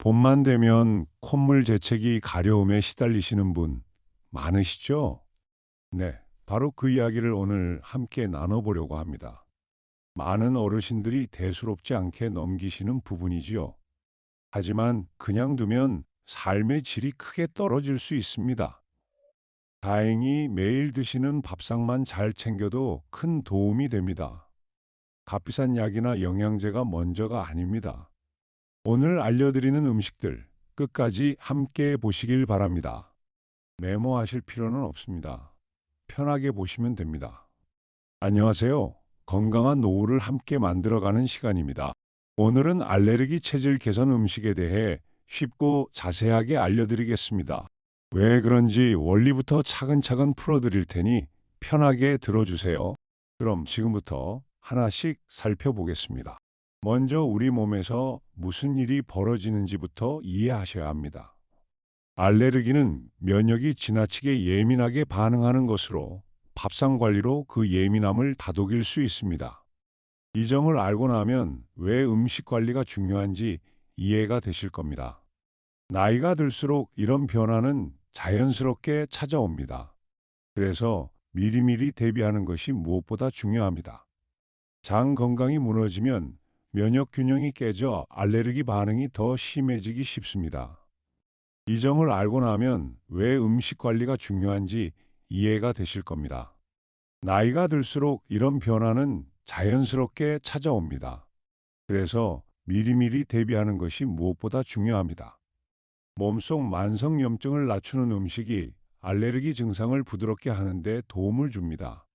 봄만 되면 콧물 재채기 가려움에 시달리시는 분 많으시죠? 네, 바로 그 이야기를 오늘 함께 나눠보려고 합니다. 많은 어르신들이 대수롭지 않게 넘기시는 부분이지요. 하지만 그냥 두면 삶의 질이 크게 떨어질 수 있습니다. 다행히 매일 드시는 밥상만 잘 챙겨도 큰 도움이 됩니다. 값비싼 약이나 영양제가 먼저가 아닙니다. 오늘 알려드리는 음식들 끝까지 함께 보시길 바랍니다. 메모하실 필요는 없습니다. 편하게 보시면 됩니다. 안녕하세요. 건강한 노후를 함께 만들어가는 시간입니다. 오늘은 알레르기 체질 개선 음식에 대해 쉽고 자세하게 알려드리겠습니다. 왜 그런지 원리부터 차근차근 풀어드릴 테니 편하게 들어주세요. 그럼 지금부터 하나씩 살펴보겠습니다. 먼저 우리 몸에서 무슨 일이 벌어지는지부터 이해하셔야 합니다. 알레르기는 면역이 지나치게 예민하게 반응하는 것으로 밥상 관리로 그 예민함을 다독일 수 있습니다. 이 점을 알고 나면 왜 음식 관리가 중요한지 이해가 되실 겁니다. 나이가 들수록 이런 변화는 자연스럽게 찾아옵니다. 그래서 미리미리 대비하는 것이 무엇보다 중요합니다. 장 건강이 무너지면 면역 균형이 깨져 알레르기 반응이 더 심해지기 쉽습니다. 이 점을 알고 나면 왜 음식 관리가 중요한지 이해가 되실 겁니다. 나이가 들수록 이런 변화는 자연스럽게 찾아옵니다. 그래서 미리미리 대비하는 것이 무엇보다 중요합니다. 몸속 만성염증을 낮추는 음식이 알레르기 증상을 부드럽게 하는데 도움을 줍니다.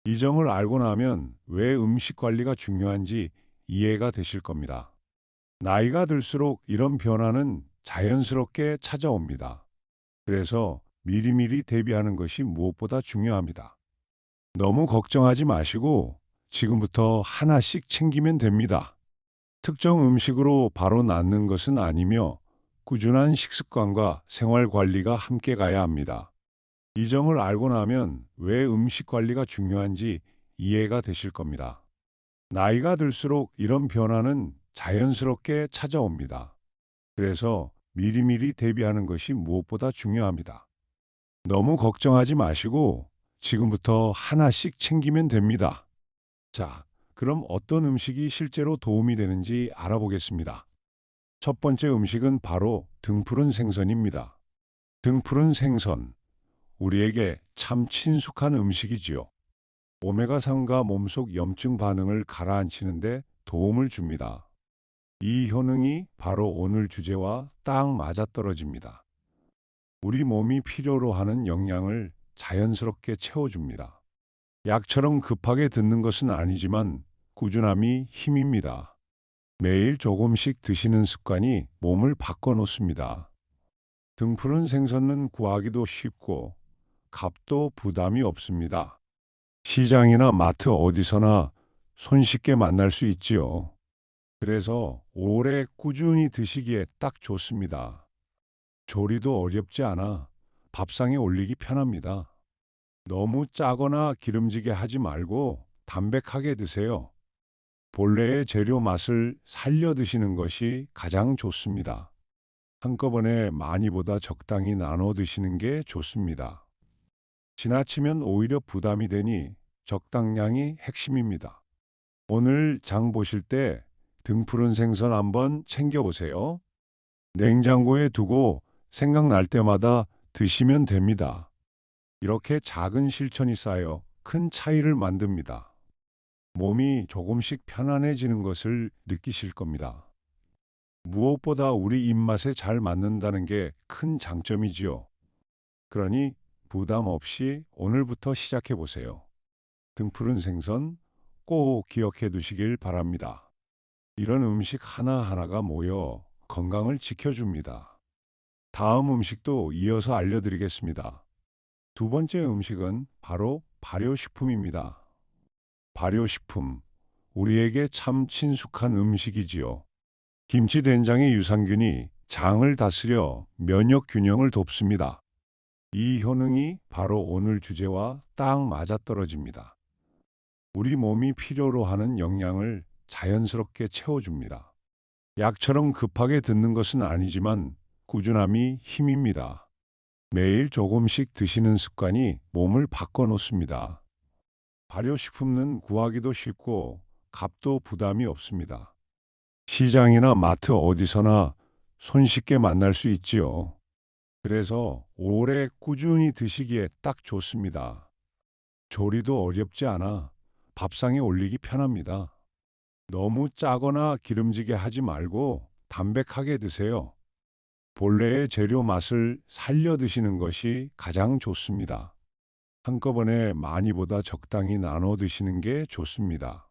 이 점을 알고 나면 왜 음식 관리가 중요한지 이해가 되실 겁니다. 나이가 들수록 이런 변화는 자연스럽게 찾아옵니다. 그래서 미리미리 대비하는 것이 무엇보다 중요합니다. 너무 걱정하지 마시고 지금부터 하나씩 챙기면 됩니다. 특정 음식으로 바로 낫는 것은 아니며 꾸준한 식습관과 생활 관리가 함께 가야 합니다. 이 점을 알고 나면 왜 음식 관리가 중요한지 이해가 되실 겁니다. 나이가 들수록 이런 변화는 자연스럽게 찾아옵니다. 그래서 미리미리 대비하는 것이 무엇보다 중요합니다. 너무 걱정하지 마시고 지금부터 하나씩 챙기면 됩니다. 자, 그럼 어떤 음식이 실제로 도움이 되는지 알아보겠습니다. 첫 번째 음식은 바로 등푸른 생선입니다. 등푸른 생선, 우리에게 참 친숙한 음식이지요. 오메가3가 몸속 염증 반응을 가라앉히는데 도움을 줍니다. 이 효능이 바로 오늘 주제와 딱 맞아떨어집니다. 우리 몸이 필요로 하는 영양을 자연스럽게 채워줍니다. 약처럼 급하게 듣는 것은 아니지만 꾸준함이 힘입니다. 매일 조금씩 드시는 습관이 몸을 바꿔놓습니다. 등푸른 생선은 구하기도 쉽고 값도 부담이 없습니다. 시장이나 마트 어디서나 손쉽게 만날 수 있지요. 그래서 오래 꾸준히 드시기에 딱 좋습니다. 조리도 어렵지 않아 밥상에 올리기 편합니다. 너무 짜거나 기름지게 하지 말고 담백하게 드세요. 본래의 재료 맛을 살려 드시는 것이 가장 좋습니다. 한꺼번에 많이보다 적당히 나눠 드시는 게 좋습니다. 지나치면 오히려 부담이 되니 적당량이 핵심입니다. 오늘 장 보실 때 등푸른 생선 한번 챙겨보세요. 냉장고에 두고 생각날 때마다 드시면 됩니다. 이렇게 작은 실천이 쌓여 큰 차이를 만듭니다. 몸이 조금씩 편안해지는 것을 느끼실 겁니다. 무엇보다 우리 입맛에 잘 맞는다는 게 큰 장점이지요. 그러니 부담 없이 오늘부터 시작해 보세요. 등푸른 생선 꼭 기억해 두시길 바랍니다. 이런 음식 하나하나가 모여 건강을 지켜줍니다. 다음 음식도 이어서 알려드리겠습니다. 두 번째 음식은 바로 발효식품입니다. 발효식품, 우리에게 참 친숙한 음식이지요. 김치 된장의 유산균이 장을 다스려 면역 균형을 돕습니다. 이 효능이 바로 오늘 주제와 딱 맞아떨어집니다. 우리 몸이 필요로 하는 영양을 자연스럽게 채워줍니다. 약처럼 급하게 듣는 것은 아니지만 꾸준함이 힘입니다. 매일 조금씩 드시는 습관이 몸을 바꿔놓습니다. 발효식품은 구하기도 쉽고 값도 부담이 없습니다. 시장이나 마트 어디서나 손쉽게 만날 수 있지요. 그래서 오래 꾸준히 드시기에 딱 좋습니다. 조리도 어렵지 않아 밥상에 올리기 편합니다. 너무 짜거나 기름지게 하지 말고 담백하게 드세요. 본래의 재료 맛을 살려 드시는 것이 가장 좋습니다. 한꺼번에 많이보다 적당히 나눠 드시는 게 좋습니다.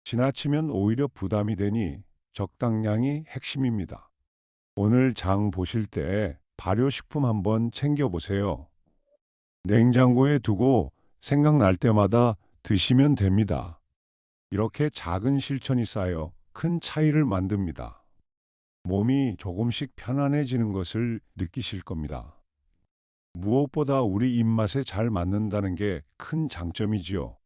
지나치면 오히려 부담이 되니 적당량이 핵심입니다. 오늘 장 보실 때 발효식품 한번 챙겨보세요. 냉장고에 두고 생각날 때마다 드시면 됩니다. 이렇게 작은 실천이 쌓여 큰 차이를 만듭니다. 몸이 조금씩 편안해지는 것을 느끼실 겁니다. 무엇보다 우리 입맛에 잘 맞는다는 게 큰 장점이지요.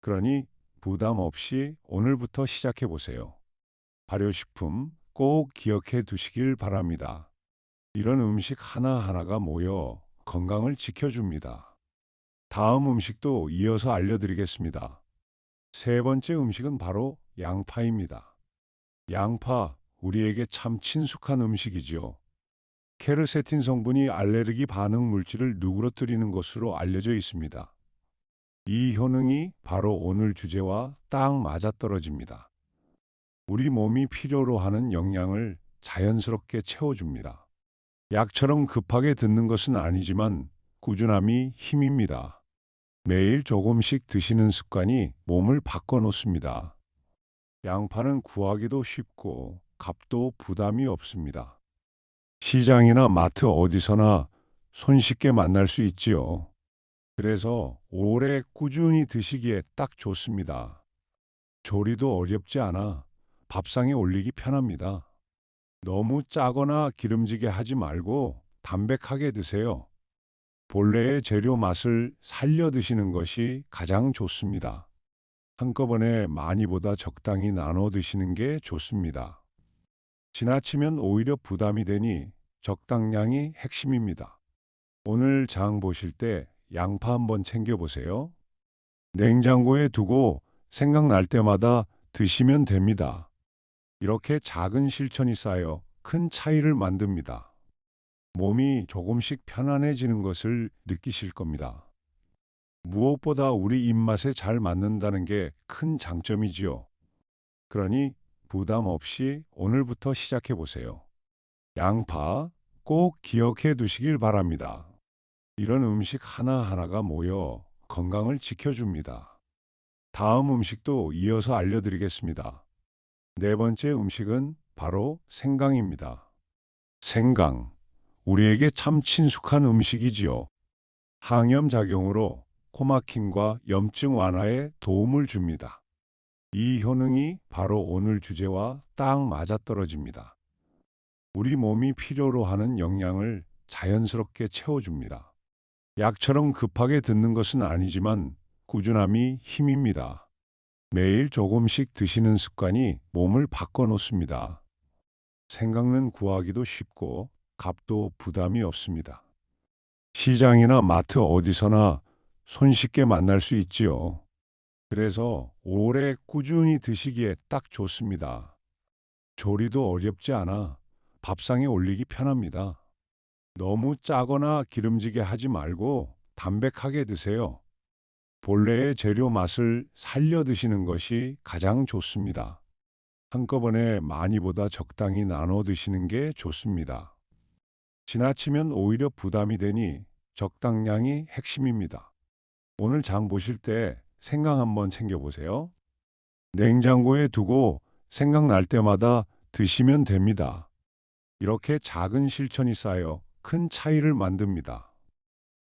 그러니 부담 없이 오늘부터 시작해 보세요. 발효식품 꼭 기억해 두시길 바랍니다. 이런 음식 하나하나가 모여 건강을 지켜줍니다. 다음 음식도 이어서 알려드리겠습니다. 세 번째 음식은 바로 양파입니다. 양파, 우리에게 참 친숙한 음식이지요. 케르세틴 성분이 알레르기 반응 물질을 누그러뜨리는 것으로 알려져 있습니다. 이 효능이 바로 오늘 주제와 딱 맞아떨어집니다. 우리 몸이 필요로 하는 영양을 자연스럽게 채워줍니다. 약처럼 급하게 듣는 것은 아니지만 꾸준함이 힘입니다. 매일 조금씩 드시는 습관이 몸을 바꿔놓습니다. 양파는 구하기도 쉽고 값도 부담이 없습니다. 시장이나 마트 어디서나 손쉽게 만날 수 있지요. 그래서 오래 꾸준히 드시기에 딱 좋습니다. 조리도 어렵지 않아 밥상에 올리기 편합니다. 너무 짜거나 기름지게 하지 말고 담백하게 드세요. 본래의 재료 맛을 살려 드시는 것이 가장 좋습니다. 한꺼번에 많이보다 적당히 나눠 드시는 게 좋습니다. 지나치면 오히려 부담이 되니 적당량이 핵심입니다. 오늘 장 보실 때 양파 한번 챙겨보세요. 냉장고에 두고 생각날 때마다 드시면 됩니다. 이렇게 작은 실천이 쌓여 큰 차이를 만듭니다. 몸이 조금씩 편안해지는 것을 느끼실 겁니다. 무엇보다 우리 입맛에 잘 맞는다는 게 큰 장점이지요. 그러니 부담 없이 오늘부터 시작해 보세요. 양파 꼭 기억해 두시길 바랍니다. 이런 음식 하나하나가 모여 건강을 지켜줍니다. 다음 음식도 이어서 알려드리겠습니다. 네 번째 음식은 바로 생강입니다. 생강, 우리에게 참 친숙한 음식이지요. 항염 작용으로 코막힘과 염증 완화에 도움을 줍니다. 이 효능이 바로 오늘 주제와 딱 맞아떨어집니다. 우리 몸이 필요로 하는 영양을 자연스럽게 채워줍니다. 약처럼 급하게 듣는 것은 아니지만 꾸준함이 힘입니다. 매일 조금씩 드시는 습관이 몸을 바꿔놓습니다. 생강은 구하기도 쉽고 값도 부담이 없습니다. 시장이나 마트 어디서나 손쉽게 만날 수 있지요. 그래서 오래 꾸준히 드시기에 딱 좋습니다. 조리도 어렵지 않아 밥상에 올리기 편합니다. 너무 짜거나 기름지게 하지 말고 담백하게 드세요. 본래의 재료 맛을 살려 드시는 것이 가장 좋습니다. 한꺼번에 많이보다 적당히 나눠 드시는 게 좋습니다. 지나치면 오히려 부담이 되니 적당량이 핵심입니다. 오늘 장 보실 때 생강 한번 챙겨보세요. 냉장고에 두고 생각날 때마다 드시면 됩니다. 이렇게 작은 실천이 쌓여 큰 차이를 만듭니다.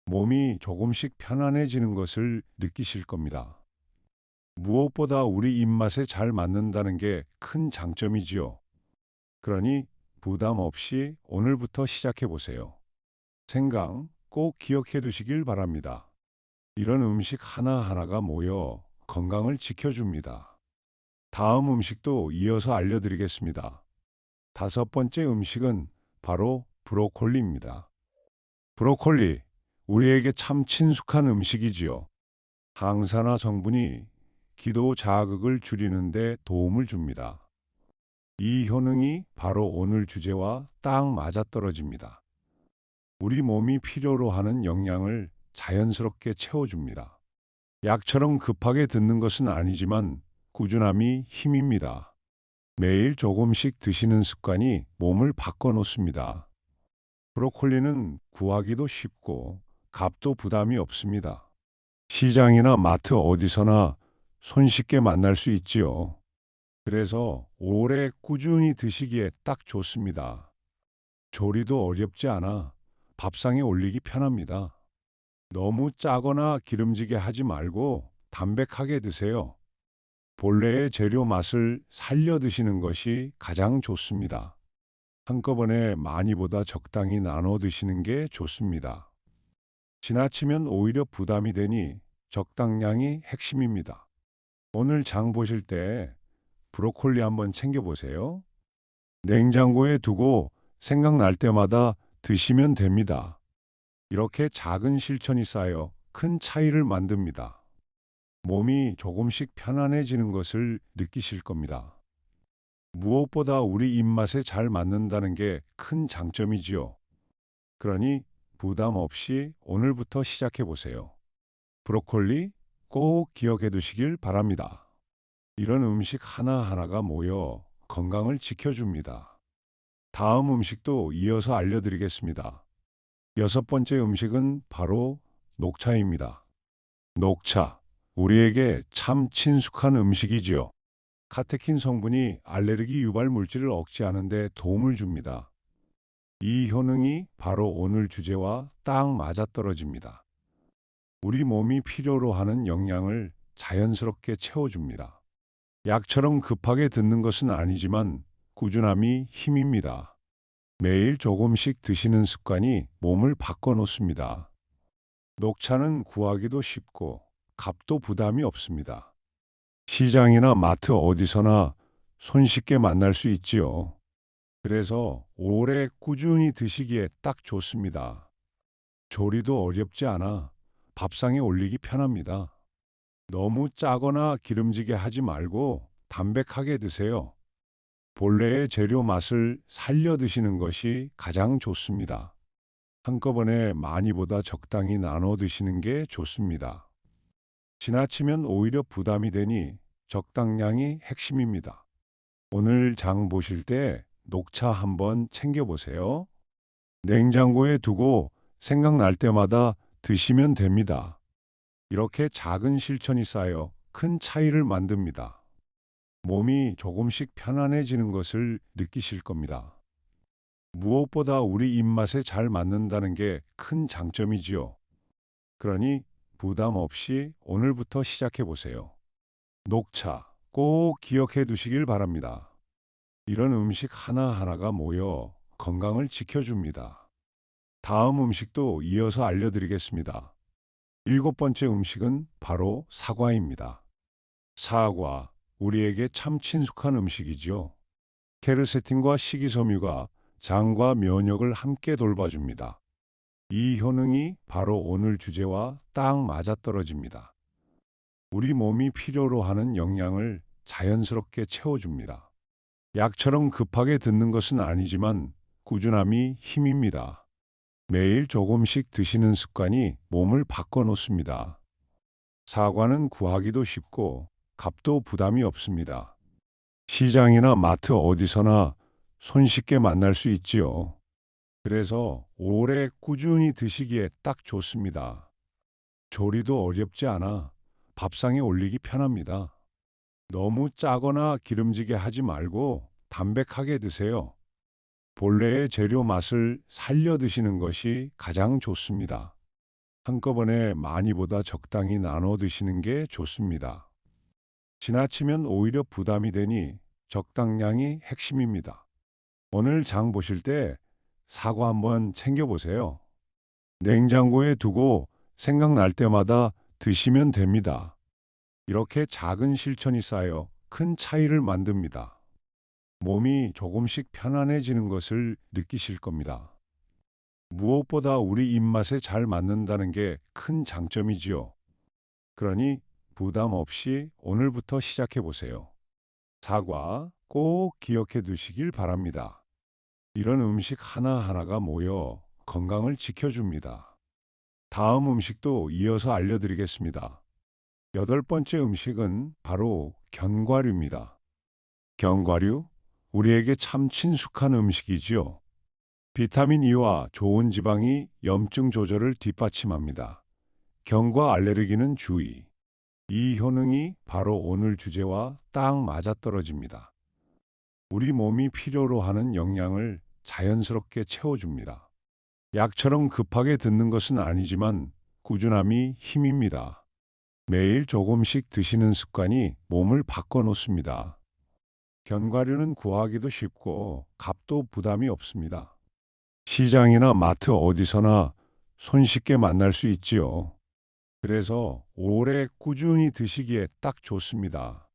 몸이 조금씩 편안해지는 것을 느끼실 겁니다. 무엇보다 우리 입맛에 잘 맞는다는 게 큰 장점이지요. 그러니 부담 없이 오늘부터 시작해 보세요. 생강 꼭 기억해 두시길 바랍니다. 이런 음식 하나하나가 모여 건강을 지켜줍니다. 다음 음식도 이어서 알려드리겠습니다. 다섯 번째 음식은 바로 브로콜리입니다. 브로콜리, 우리에게 참 친숙한 음식이지요. 항산화 성분이 기도 자극을 줄이는 데 도움을 줍니다. 이 효능이 바로 오늘 주제와 딱 맞아떨어집니다. 우리 몸이 필요로 하는 영양을 자연스럽게 채워줍니다. 약처럼 급하게 듣는 것은 아니지만 꾸준함이 힘입니다. 매일 조금씩 드시는 습관이 몸을 바꿔놓습니다. 브로콜리는 구하기도 쉽고 값도 부담이 없습니다. 시장이나 마트 어디서나 손쉽게 만날 수 있지요. 그래서 오래 꾸준히 드시기에 딱 좋습니다. 조리도 어렵지 않아 밥상에 올리기 편합니다. 너무 짜거나 기름지게 하지 말고 담백하게 드세요. 본래의 재료 맛을 살려 드시는 것이 가장 좋습니다. 한꺼번에 많이보다 적당히 나눠 드시는 게 좋습니다. 지나치면 오히려 부담이 되니 적당량이 핵심입니다. 오늘 장 보실 때 브로콜리 한번 챙겨보세요. 냉장고에 두고 생각날 때마다 드시면 됩니다. 이렇게 작은 실천이 쌓여 큰 차이를 만듭니다. 몸이 조금씩 편안해지는 것을 느끼실 겁니다. 무엇보다 우리 입맛에 잘 맞는다는 게 큰 장점이지요. 그러니 부담 없이 오늘부터 시작해 보세요. 브로콜리 꼭 기억해 두시길 바랍니다. 이런 음식 하나하나가 모여 건강을 지켜줍니다. 다음 음식도 이어서 알려드리겠습니다. 여섯 번째 음식은 바로 녹차입니다. 녹차, 우리에게 참 친숙한 음식이지요. 카테킨 성분이 알레르기 유발 물질을 억제하는 데 도움을 줍니다. 이 효능이 바로 오늘 주제와 딱 맞아떨어집니다. 우리 몸이 필요로 하는 영양을 자연스럽게 채워줍니다. 약처럼 급하게 듣는 것은 아니지만 꾸준함이 힘입니다. 매일 조금씩 드시는 습관이 몸을 바꿔놓습니다. 녹차는 구하기도 쉽고 값도 부담이 없습니다. 시장이나 마트 어디서나 손쉽게 만날 수 있지요. 그래서 오래 꾸준히 드시기에 딱 좋습니다. 조리도 어렵지 않아 밥상에 올리기 편합니다. 너무 짜거나 기름지게 하지 말고 담백하게 드세요. 본래의 재료 맛을 살려 드시는 것이 가장 좋습니다. 한꺼번에 많이보다 적당히 나눠 드시는 게 좋습니다. 지나치면 오히려 부담이 되니 적당량이 핵심입니다. 오늘 장 보실 때 녹차 한번 챙겨보세요. 냉장고에 두고 생각날 때마다 드시면 됩니다. 이렇게 작은 실천이 쌓여 큰 차이를 만듭니다. 몸이 조금씩 편안해지는 것을 느끼실 겁니다. 무엇보다 우리 입맛에 잘 맞는다는 게 큰 장점이지요. 그러니 부담 없이 오늘부터 시작해 보세요. 녹차 꼭 기억해 두시길 바랍니다. 이런 음식 하나하나가 모여 건강을 지켜줍니다. 다음 음식도 이어서 알려드리겠습니다. 일곱 번째 음식은 바로 사과입니다. 사과, 우리에게 참 친숙한 음식이지요. 케르세틴과 식이섬유가 장과 면역을 함께 돌봐줍니다. 이 효능이 바로 오늘 주제와 딱 맞아떨어집니다. 우리 몸이 필요로 하는 영양을 자연스럽게 채워줍니다. 약처럼 급하게 듣는 것은 아니지만 꾸준함이 힘입니다. 매일 조금씩 드시는 습관이 몸을 바꿔놓습니다. 사과는 구하기도 쉽고 값도 부담이 없습니다. 시장이나 마트 어디서나 손쉽게 만날 수 있지요. 그래서 오래 꾸준히 드시기에 딱 좋습니다. 조리도 어렵지 않아 밥상에 올리기 편합니다. 너무 짜거나 기름지게 하지 말고 담백하게 드세요. 본래의 재료 맛을 살려 드시는 것이 가장 좋습니다. 한꺼번에 많이보다 적당히 나눠 드시는 게 좋습니다. 지나치면 오히려 부담이 되니 적당량이 핵심입니다. 오늘 장 보실 때 사과 한번 챙겨보세요. 냉장고에 두고 생각날 때마다 드시면 됩니다. 이렇게 작은 실천이 쌓여 큰 차이를 만듭니다. 몸이 조금씩 편안해지는 것을 느끼실 겁니다. 무엇보다 우리 입맛에 잘 맞는다는 게 큰 장점이지요. 그러니 부담 없이 오늘부터 시작해 보세요. 사과 꼭 기억해 두시길 바랍니다. 이런 음식 하나하나가 모여 건강을 지켜줍니다. 다음 음식도 이어서 알려드리겠습니다. 여덟 번째 음식은 바로 견과류입니다. 견과류? 우리에게 참 친숙한 음식이지요. 비타민 E와 좋은 지방이 염증 조절을 뒷받침합니다. 견과 알레르기는 주의. 이 효능이 바로 오늘 주제와 딱 맞아떨어집니다. 우리 몸이 필요로 하는 영양을 자연스럽게 채워줍니다. 약처럼 급하게 듣는 것은 아니지만 꾸준함이 힘입니다. 매일 조금씩 드시는 습관이 몸을 바꿔놓습니다. 견과류는 구하기도 쉽고 값도 부담이 없습니다. 시장이나 마트 어디서나 손쉽게 만날 수 있지요. 그래서 오래 꾸준히 드시기에 딱 좋습니다.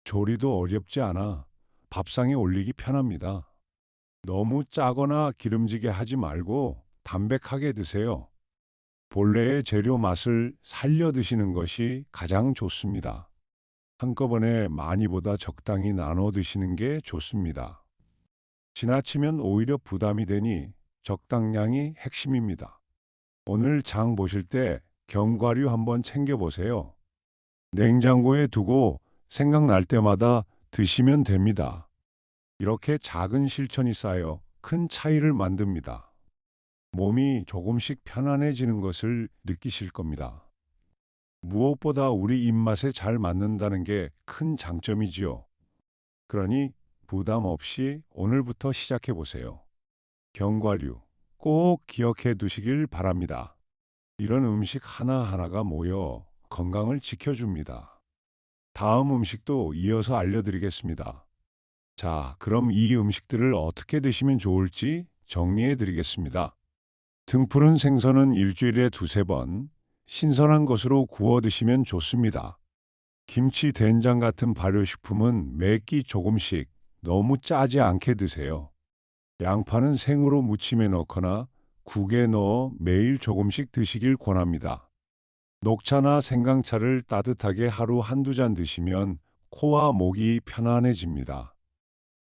조리도 어렵지 않아 밥상에 올리기 편합니다. 너무 짜거나 기름지게 하지 말고 담백하게 드세요. 본래의 재료 맛을 살려 드시는 것이 가장 좋습니다. 한꺼번에 많이보다 적당히 나눠 드시는 게 좋습니다. 지나치면 오히려 부담이 되니 적당량이 핵심입니다. 오늘 장 보실 때 견과류 한번 챙겨보세요. 냉장고에 두고 생각날 때마다 드시면 됩니다. 이렇게 작은 실천이 쌓여 큰 차이를 만듭니다. 몸이 조금씩 편안해지는 것을 느끼실 겁니다. 무엇보다 우리 입맛에 잘 맞는다는 게 큰 장점이지요. 그러니 부담 없이 오늘부터 시작해 보세요. 견과류 꼭 기억해 두시길 바랍니다. 이런 음식 하나하나가 모여 건강을 지켜줍니다. 다음 음식도 이어서 알려드리겠습니다. 자, 그럼 이 음식들을 어떻게 드시면 좋을지 정리해 드리겠습니다. 등푸른 생선은 일주일에 두세 번 신선한 것으로 구워 드시면 좋습니다. 김치, 된장 같은 발효식품은 매 끼 조금씩 너무 짜지 않게 드세요. 양파는 생으로 무침에 넣거나 국에 넣어 매일 조금씩 드시길 권합니다. 녹차나 생강차를 따뜻하게 하루 한두 잔 드시면 코와 목이 편안해집니다.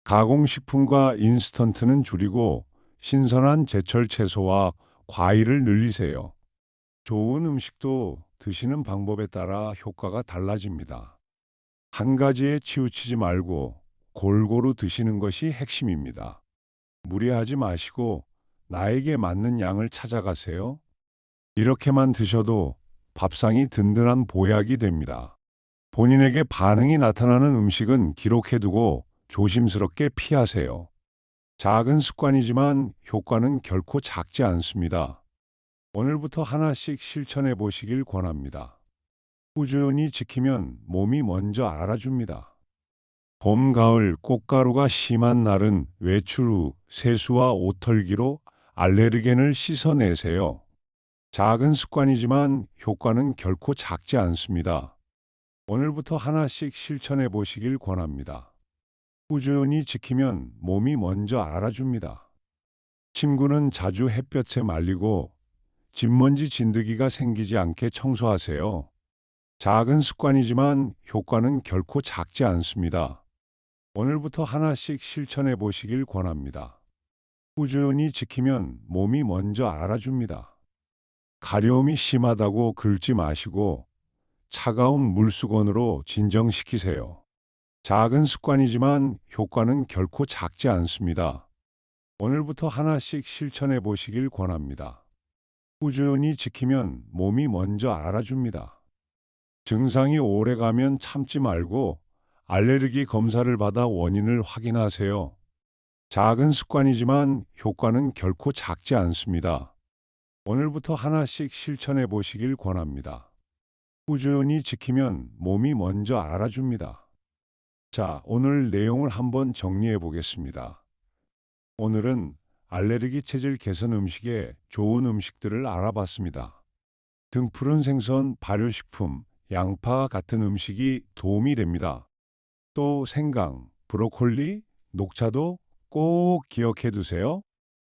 가공식품과 인스턴트는 줄이고 신선한 제철 채소와 과일을 늘리세요. 좋은 음식도 드시는 방법에 따라 효과가 달라집니다. 한 가지에 치우치지 말고 골고루 드시는 것이 핵심입니다. 무리하지 마시고 나에게 맞는 양을 찾아가세요. 이렇게만 드셔도 밥상이 든든한 보약이 됩니다. 본인에게 반응이 나타나는 음식은 기록해두고 조심스럽게 피하세요. 작은 습관이지만 효과는 결코 작지 않습니다. 오늘부터 하나씩 실천해 보시길 권합니다. 꾸준히 지키면 몸이 먼저 알아줍니다. 봄, 가을 꽃가루가 심한 날은 외출 후 세수와 옷털기로 알레르겐을 씻어내세요. 작은 습관이지만 효과는 결코 작지 않습니다. 오늘부터 하나씩 실천해 보시길 권합니다. 꾸준히 지키면 몸이 먼저 알아줍니다. 침구는 자주 햇볕에 말리고 진먼지 진드기가 생기지 않게 청소하세요. 작은 습관이지만 효과는 결코 작지 않습니다. 오늘부터 하나씩 실천해 보시길 권합니다. 꾸준히 지키면 몸이 먼저 알아줍니다. 가려움이 심하다고 긁지 마시고 차가운 물수건으로 진정시키세요. 작은 습관이지만 효과는 결코 작지 않습니다. 오늘부터 하나씩 실천해 보시길 권합니다. 꾸준히 지키면 몸이 먼저 알아줍니다. 증상이 오래가면 참지 말고 알레르기 검사를 받아 원인을 확인하세요. 작은 습관이지만 효과는 결코 작지 않습니다. 오늘부터 하나씩 실천해 보시길 권합니다. 꾸준히 지키면 몸이 먼저 알아줍니다. 자, 오늘 내용을 한번 정리해 보겠습니다. 오늘은 알레르기 체질 개선 음식에 좋은 음식들을 알아봤습니다. 등푸른 생선, 발효식품, 양파 같은 음식이 도움이 됩니다. 또 생강, 브로콜리, 녹차도 꼭 기억해 두세요.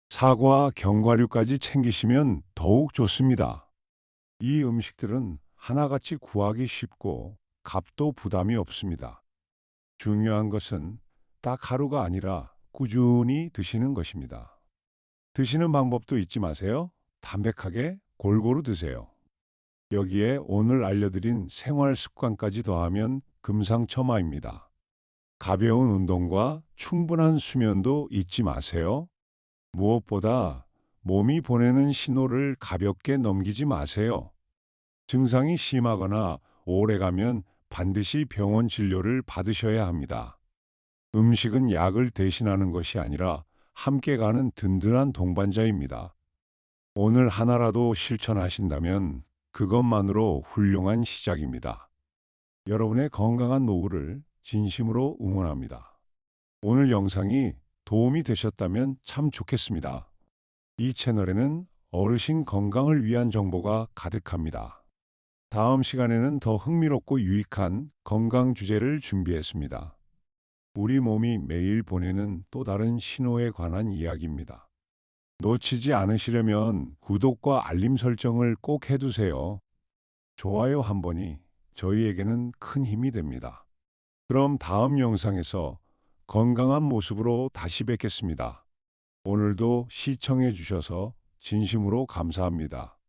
사과, 견과류까지 챙기시면 더욱 좋습니다. 이 음식들은 하나같이 구하기 쉽고 값도 부담이 없습니다. 중요한 것은 딱 하루가 아니라 꾸준히 드시는 것입니다. 드시는 방법도 잊지 마세요. 담백하게 골고루 드세요. 여기에 오늘 알려드린 생활 습관까지 더하면 금상첨화입니다. 가벼운 운동과 충분한 수면도 잊지 마세요. 무엇보다 몸이 보내는 신호를 가볍게 넘기지 마세요. 증상이 심하거나 오래가면 반드시 병원 진료를 받으셔야 합니다. 음식은 약을 대신하는 것이 아니라 함께 가는 든든한 동반자입니다. 오늘 하나라도 실천하신다면 그것만으로 훌륭한 시작입니다. 여러분의 건강한 노후를 진심으로 응원합니다. 오늘 영상이 도움이 되셨다면 참 좋겠습니다. 이 채널에는 어르신 건강을 위한 정보가 가득합니다. 다음 시간에는 더 흥미롭고 유익한 건강 주제를 준비했습니다. 우리 몸이 매일 보내는 또 다른 신호에 관한 이야기입니다. 놓치지 않으시려면 구독과 알림 설정을 꼭 해두세요. 좋아요 한 번이 저희에게는 큰 힘이 됩니다. 그럼 다음 영상에서 건강한 모습으로 다시 뵙겠습니다. 오늘도 시청해 주셔서 진심으로 감사합니다.